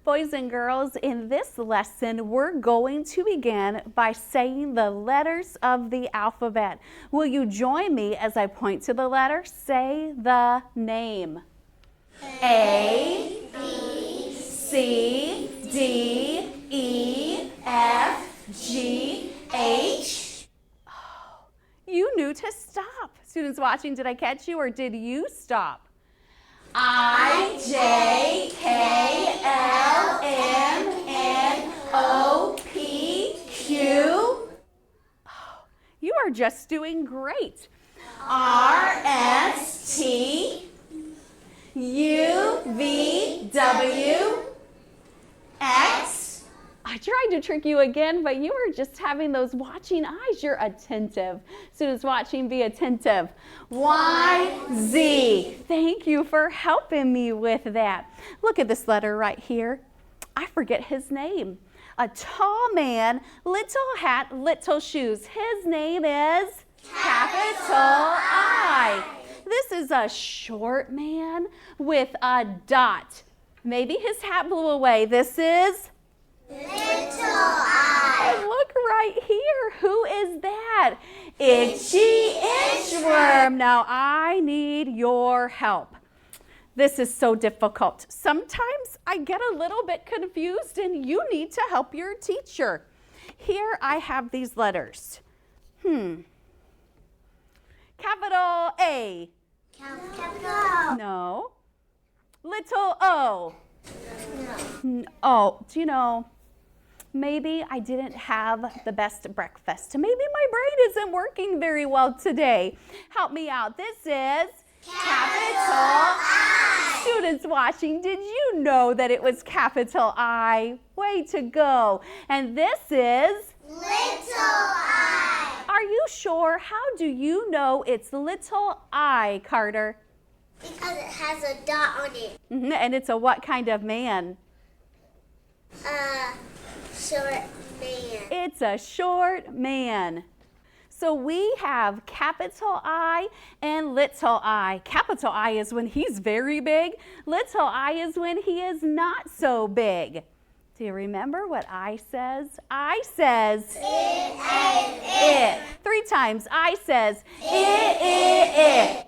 Boys and girls, in this lesson, we're going to begin by saying the letters of the alphabet. Will you join me as I point to the letter? Say the name. A, B, C, D, E, F, G, H. Oh, you knew to stop. Students watching, did I catch you or did you stop? I, J, K, L, M, N, O, P, Q. Oh, you are just doing great. R, S, T, U, V, W, X. I tried to trick you again, but you were just having those watching eyes. You're attentive. Students watching, be attentive. Y, Z. Thank you for helping me with that. Look at this letter right here. I forget his name. A tall man, little hat, little shoes. His name is capital I. This is a short man with a dot. Maybe his hat blew away. This is little I. And look right here. Who is that? Itchy inchworm. Now I need your help. This is so difficult. Sometimes I get a little bit confused and you need to help your teacher. Here I have these letters. Capital A. Capital. No. Little O. No. Oh, do you know, maybe I didn't have the best breakfast. Maybe my brain isn't working very well today. Help me out. This is capital I. Students watching, did you know that it was capital I? Way to go. And this is little I. Are you sure? How do you know it's little I, Carter? Because it has a dot on it. And it's a what kind of man? Short man. It's a short man. So we have capital I and little I. Capital I is when he's very big. Little I is when he is not so big. Do you remember what I says? I says it. 3 times. I says it.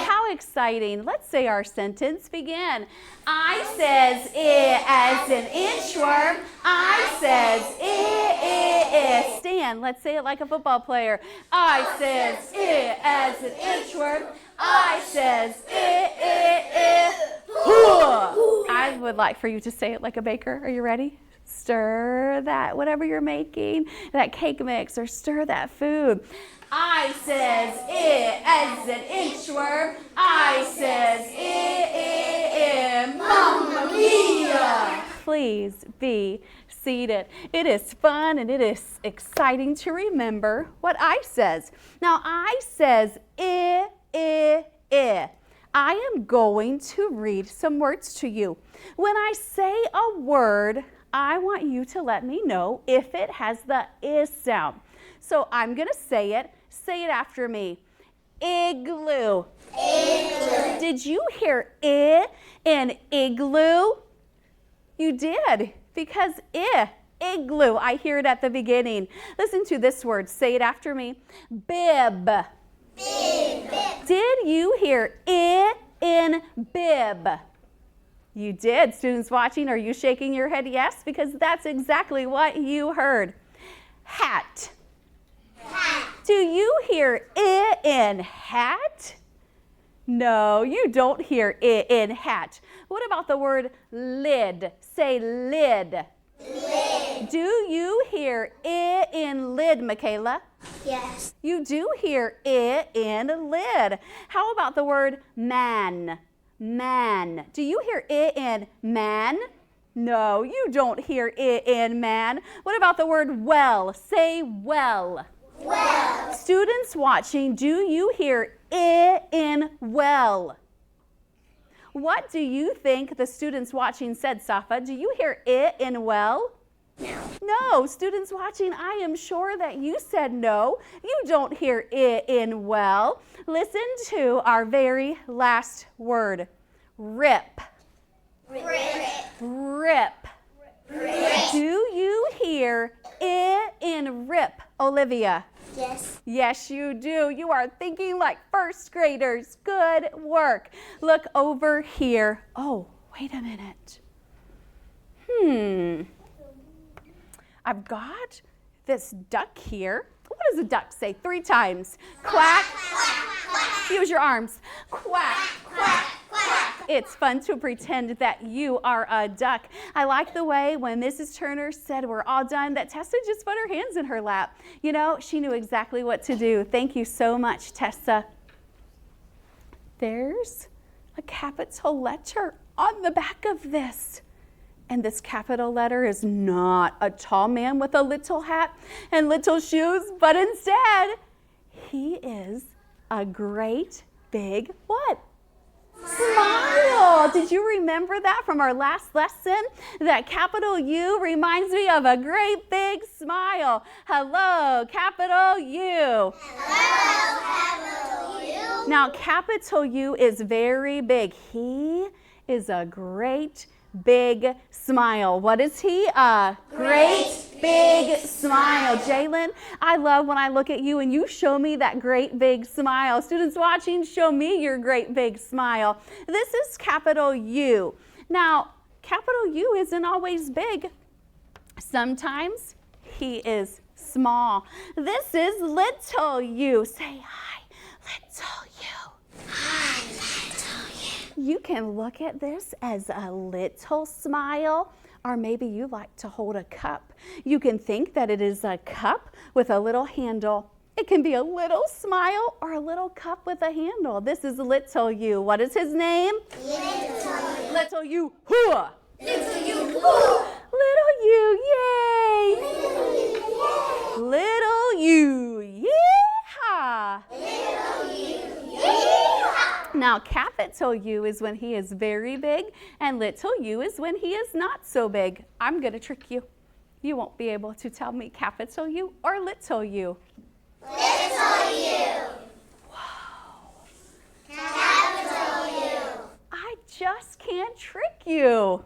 How exciting. Let's say our sentence. Begin. I says it as an inchworm. I says it. Stand. Let's say it like a football player. I says it as an inchworm. I says it. I would like for you to say it like a baker. Are you ready? Stir that, whatever you're making, that cake mix, or stir that food. I says it as an inchworm. I says it. Mamma mia! Please be seated. It is fun and it is exciting to remember what I says. Now I says I am going to read some words to you. When I say a word, I want you to let me know if it has the I sound. So I'm going to say it. Say it after me. Igloo. Igloo. Did you hear I in igloo? You did, because igloo. I hear it at the beginning. Listen to this word. Say it after me. Bib. Bib. Did you hear I in bib? You did. Students watching, are you shaking your head yes? Because that's exactly what you heard. Hat. Hat. Do you hear I in hat? No, you don't hear I in hat. What about the word lid? Say lid. Lid. Do you hear I in lid, Michaela? Yes. You do hear I in lid. How about the word man? Man. Do you hear I in man? No, you don't hear I in man. What about the word well? Say well. Well. Students watching, do you hear I in well? What do you think the students watching said, Safa? Do you hear I in well? No, students watching, I am sure that you said no. You don't hear it in well. Listen to our very last word. Rip. Rip. Do you hear it in rip, Olivia? Yes. Yes, you do. You are thinking like first graders. Good work. Look over here. Oh, wait a minute. I've got this duck here. What does a duck say? 3 times. Quack. Use your arms. Quack. It's fun to pretend that you are a duck. I like the way when Mrs. Turner said we're all done that Tessa just put her hands in her lap. You know, she knew exactly what to do. Thank you so much, Tessa. There's a capital letter on the back of this. And this capital letter is not a tall man with a little hat and little shoes, but instead, he is a great big what? Smile. Did you remember that from our last lesson? That capital U reminds me of a great big smile. Hello, capital U. Hello, capital U. Now, capital U is very big. He is a great big smile. What is he? A great big smile. Jalen, I love when I look at you and you show me that great big smile. Students watching, show me your great big smile. This is capital U. Now, capital U isn't always big. Sometimes he is small. This is little U. Say hi, little U. Hi, little U. You can look at this as a little smile, or maybe you like to hold a cup. You can think that it is a cup with a little handle. It can be a little smile or a little cup with a handle. This is little U. What is his name? Little U. Little U. Hooah! Little U. Woo. Little U. Yay! Little U. Little U. Yeehaw! Little U. Yeehaw. Now, capital U is when he is very big, and little u is when he is not so big. I'm going to trick you. You won't be able to tell me capital U or little u. Little U. Wow. Capital U. I just can't trick you.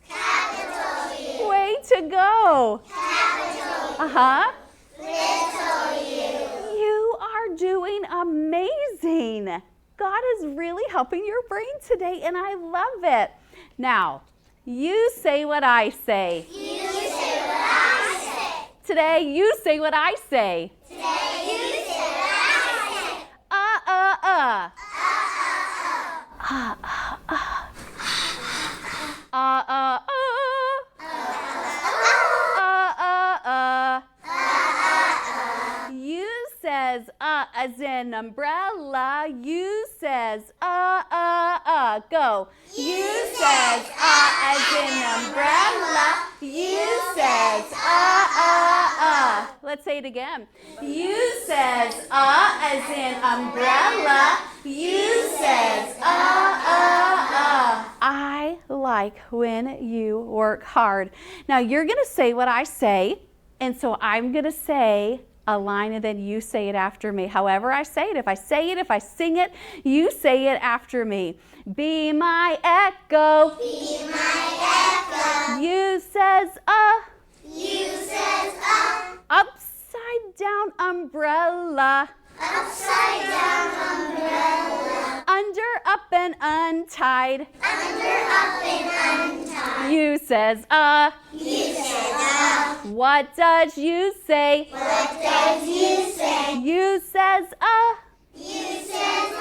Capital U. Way to go. Capital U. Uh-huh. Little U. You are doing amazing. God is really helping your brain today, and I love it. Now, you say what I say. You say what I say. Today, you say what I say. Today you say what I say. Uh. You says as in umbrella. You says go. You says as in umbrella. You says Let's say it again. You says as in umbrella. You says I like when you work hard. Now you're going to say what I say, and so I'm going to say a line and then you say it after me. However I say it, if I say it, if I sing it, you say it after me. Be my echo. Be my echo. You says You says upside down umbrella. upside down umbrella. Under, up, and untied. Under, up, and untied. You says You says What does you say? What does you say? You says You says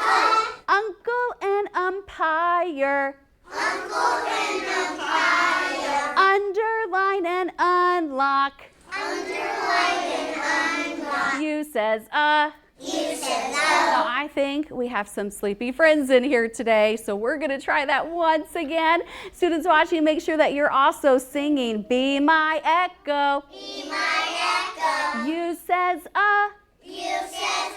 uncle and umpire. uncle and umpire. Underline and unlock. Underline and unlock. You says You says Now, I think we have some sleepy friends in here today, so we're going to try that once again. Students watching, make sure that you're also singing, Be my echo. Be my echo. You says You says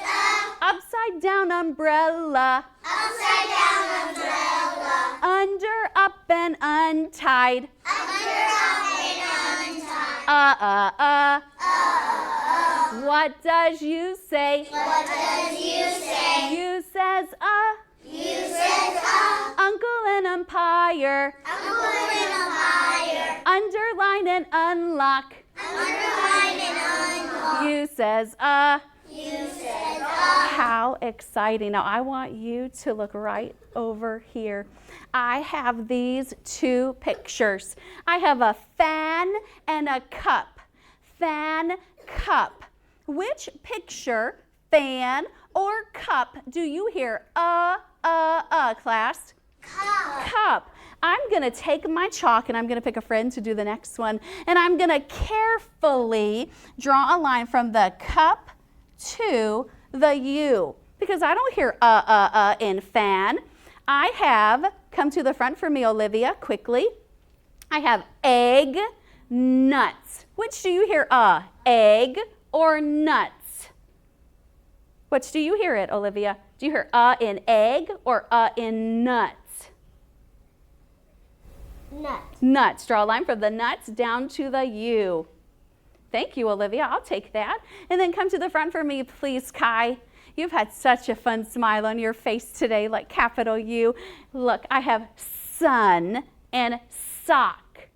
upside down umbrella. upside down umbrella. Under, up, and untied. Under, up, and untied. What does you say? What does you say? You says You says uncle and umpire. Uncle and umpire. Underline and unlock. Underline and unlock. You says You says How exciting. Now I want you to look right over here. I have these two pictures. I have a fan and a cup. Fan, cup. Which picture, fan or cup, do you hear class? cup. Cup. I'm going to take my chalk and I'm going to pick a friend to do the next one. And I'm going to carefully draw a line from the cup to the U. Because I don't hear in fan. I have, come to the front for me, Olivia, quickly. I have egg, nuts. Which do you hear egg or nuts? Which do you hear it, Olivia? Do you hear in egg or in nuts? Nuts. Nuts. Draw a line from the nuts down to the U. Thank you, Olivia. I'll take that. And then come to the front for me, please, Kai. You've had such a fun smile on your face today, like capital U. Look, I have sun and sock.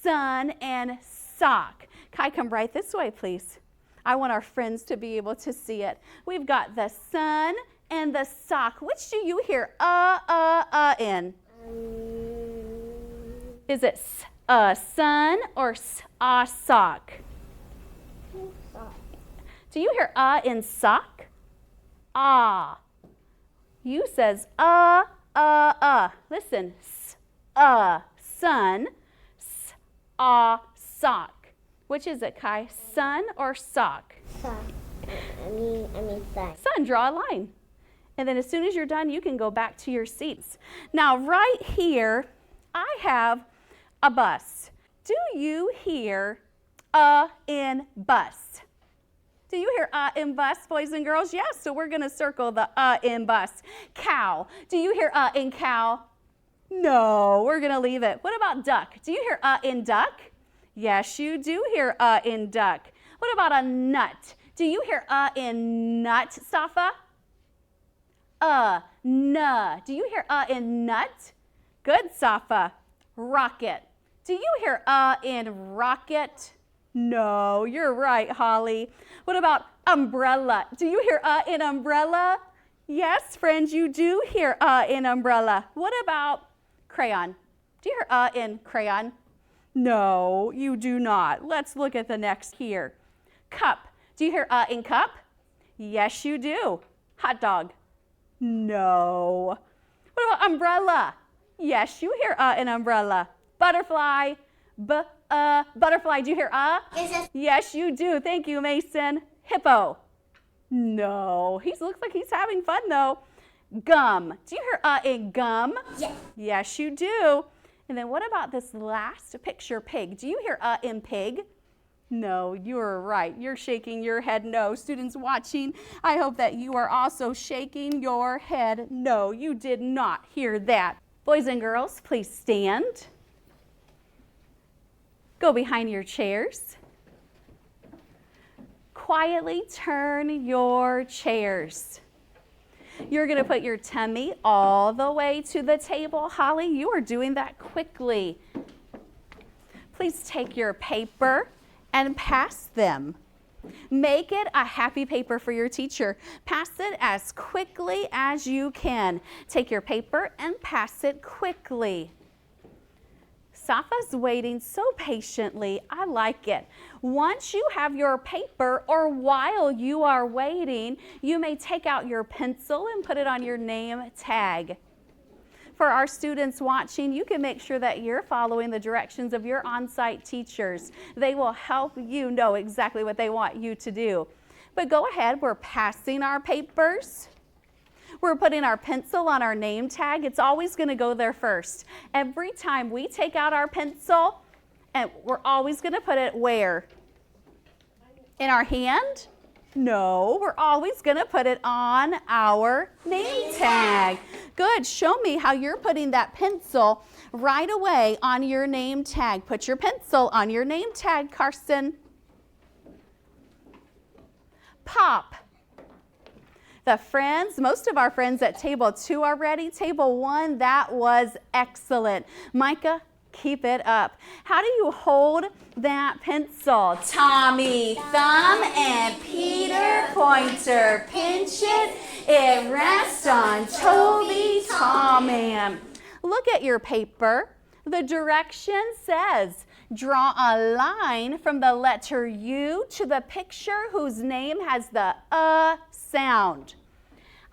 Sun and sock. Kai, come right this way, please. I want our friends to be able to see it. We've got the sun and the sock. Which do you hear in? Is it sun or sock? Sock. Do you hear in sock? You says Listen, sun, sock. Which is it, Kai? Sun or sock? Sock. I mean sock. Sun, draw a line. And then as soon as you're done, you can go back to your seats. Now, right here, I have a bus. Do you hear in bus? Do you hear in bus, boys and girls? Yes, so we're going to circle the in bus. Cow. Do you hear in cow? No, we're going to leave it. What about duck? Do you hear in duck? Yes, you do hear in duck. What about a nut? Do you hear in nut, Safa? Nuh. Do you hear in nut? Good, Safa. Rocket. Do you hear in rocket? No, you're right, Holly. What about umbrella? Do you hear in umbrella? Yes, friends, you do hear in umbrella. What about crayon? Do you hear in crayon? No, you do not. Let's look at the next here. Cup. Do you hear in cup? Yes, you do. Hot dog. No. What about umbrella? Yes, you hear in umbrella. Butterfly. Butterfly. Do you hear Yes, you do. Thank you, Mason. Hippo. No. He looks like he's having fun, though. Gum. Do you hear in gum? Yes. Yes, you do. And then what about this last picture, pig? Do you hear in pig? No, you're right. You're shaking your head no. Students watching, I hope that you are also shaking your head no. You did not hear that. Boys and girls, please stand. Go behind your chairs. Quietly turn your chairs. You're going to put your tummy all the way to the table. Holly, you are doing that quickly. Please take your paper and pass them. Make it a happy paper for your teacher. Pass it as quickly as you can. Take your paper and pass it quickly. Safa's waiting so patiently. I like it. Once you have your paper, or while you are waiting, you may take out your pencil and put it on your name tag. For our students watching, you can make sure that you're following the directions of your on-site teachers. They will help you know exactly what they want you to do. But go ahead, we're passing our papers. We're putting our pencil on our name tag. It's always going to go there first. Every time we take out our pencil, and we're always going to put it where? In our hand? No, we're always going to put it on our name tag. Good. Show me how you're putting that pencil right away on your name tag. Put your pencil on your name tag, Karsten. Pop. The friends, most of our friends at table 2 are ready. Table 1, that was excellent. Micah, keep it up. How do you hold that pencil? Tommy, thumb, and Peter, pointer, pinch it. It rests on Toby, Tom, and. Look at your paper. The direction says, draw a line from the letter U to the picture whose name has the sound.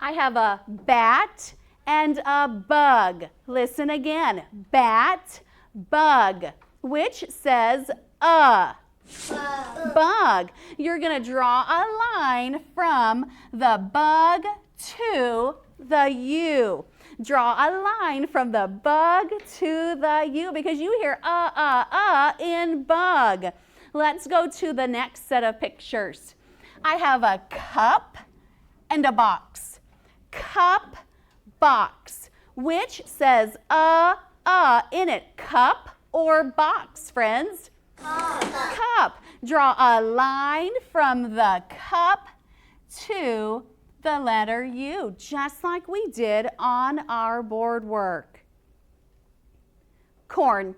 I have a bat and a bug. Listen again. Bat, bug, which says bug. You're going to draw a line from the bug to the U. Draw a line from the bug to the U because you hear in bug. Let's go to the next set of pictures. I have a cup and a box. Cup, box, which says in it. Cup or box, friends? Cup. Draw a line from the cup to the letter U, just like we did on our board work. Corn.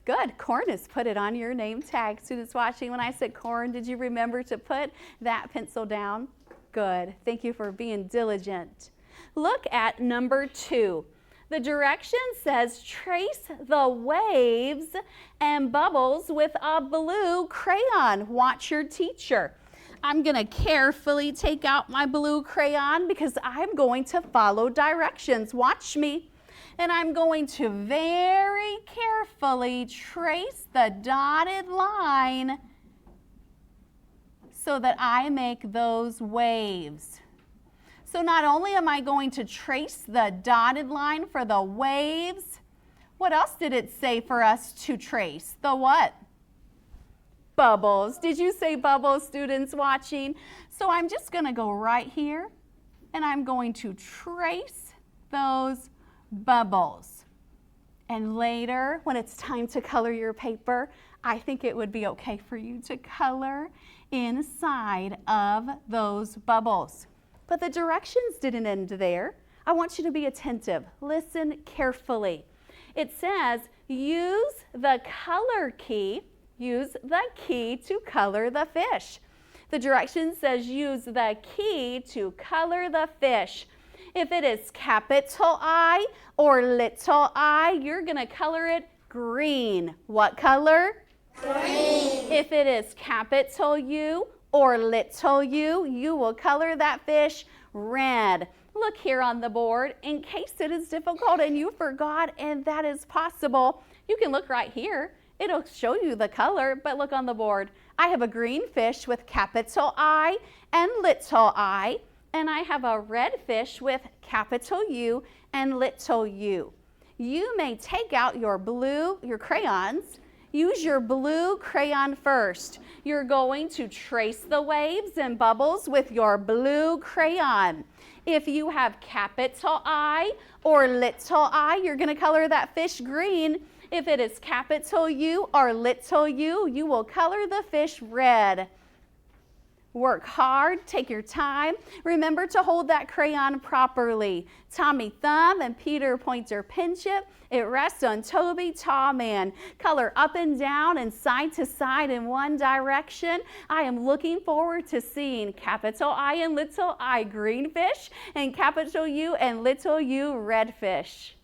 Good. Corn is put it on your name tag. Students watching, when I said corn, did you remember to put that pencil down? Good. Thank you for being diligent. Look at number 2. The direction says trace the waves and bubbles with a blue crayon. Watch your teacher. I'm going to carefully take out my blue crayon because I'm going to follow directions. Watch me. And I'm going to very carefully trace the dotted line so that I make those waves. So not only am I going to trace the dotted line for the waves, what else did it say for us to trace? The what? Bubbles. Did you say bubbles, students watching? So I'm just going to go right here and I'm going to trace those bubbles. And later, when it's time to color your paper, I think it would be okay for you to color inside of those bubbles. But the directions didn't end there. I want you to be attentive. Listen carefully. It says, use the color key. Use the key to color the fish. The direction says use the key to color the fish. If it is capital I or little I, you're going to color it green. What color? Green. If it is capital U or little u, you will color that fish red. Look here on the board. In case it is difficult and you forgot, and that is possible, you can look right here. It'll show you the color, but look on the board. I have a green fish with capital I and little I, and I have a red fish with capital U and little u. You may take out your crayons. Use your blue crayon first. You're going to trace the waves and bubbles with your blue crayon. If you have capital I or little I, you're going to color that fish green. If it is capital U or little u, you will color the fish red. Work hard, take your time. Remember to hold that crayon properly. Tommy thumb and Peter pointer pinch it. It rests on Toby tall man. Color up and down and side to side in one direction. I am looking forward to seeing capital I and little I green fish and capital U and little u red fish.